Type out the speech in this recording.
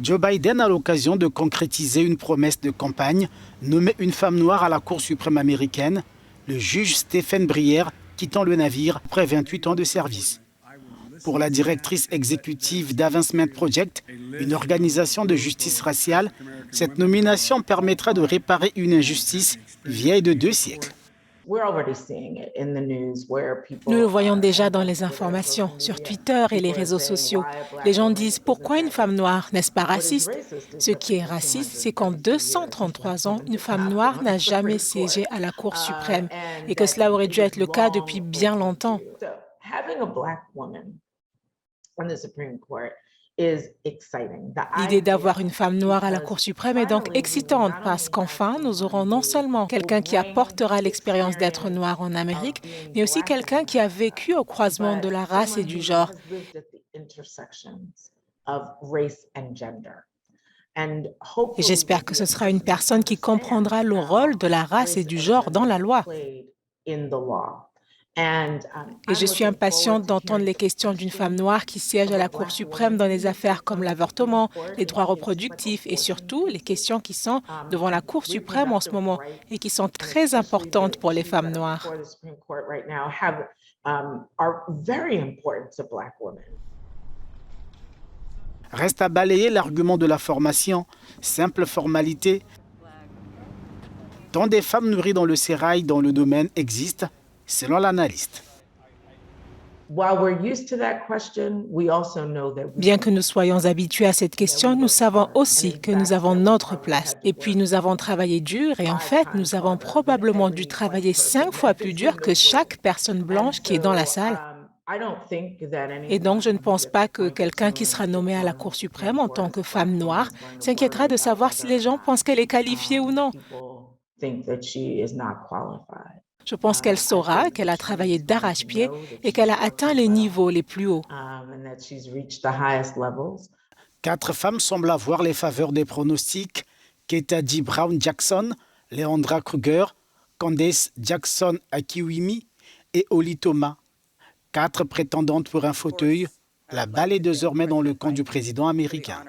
Joe Biden a l'occasion de concrétiser une promesse de campagne, nommer une femme noire à la Cour suprême américaine, le juge Stephen Breyer, quittant le navire après 28 ans de service. Pour la directrice exécutive d'Advancement Project, une organisation de justice raciale, cette nomination permettra de réparer une injustice vieille de 2 siècles. Nous le voyons déjà dans les informations, sur Twitter et les réseaux sociaux. Les gens disent « Pourquoi une femme noire? N'est-ce pas raciste ?» Ce qui est raciste, c'est qu'en 233 ans, une femme noire n'a jamais siégé à la Cour suprême et que cela aurait dû être le cas depuis bien longtemps. L'idée d'avoir une femme noire à la Cour suprême est donc excitante parce qu'enfin, nous aurons non seulement quelqu'un qui apportera l'expérience d'être noir en Amérique, mais aussi quelqu'un qui a vécu au croisement de la race et du genre. Et j'espère que ce sera une personne qui comprendra le rôle de la race et du genre dans la loi. Et je suis impatiente d'entendre les questions d'une femme noire qui siège à la Cour suprême dans des affaires comme l'avortement, les droits reproductifs et surtout les questions qui sont devant la Cour suprême en ce moment et qui sont très importantes pour les femmes noires. Reste à balayer l'argument de la formation, simple formalité. Tant des femmes nourries dans le sérail dans le domaine existent, selon l'analyste. Bien que nous soyons habitués à cette question, nous savons aussi que nous avons notre place. Et puis nous avons travaillé dur et en fait, nous avons probablement dû travailler 5 fois plus dur que chaque personne blanche qui est dans la salle. Et donc, je ne pense pas que quelqu'un qui sera nommé à la Cour suprême en tant que femme noire s'inquiétera de savoir si les gens pensent qu'elle est qualifiée ou non. Je pense qu'elle saura qu'elle a travaillé d'arrache-pied et qu'elle a atteint les niveaux les plus hauts. 4 femmes semblent avoir les faveurs des pronostics: Ketanji Brown Jackson, Leandra Kruger, Candace Jackson Akiwumi et Holly Thomas. 4 prétendantes pour un fauteuil. La balle est désormais dans le camp du président américain.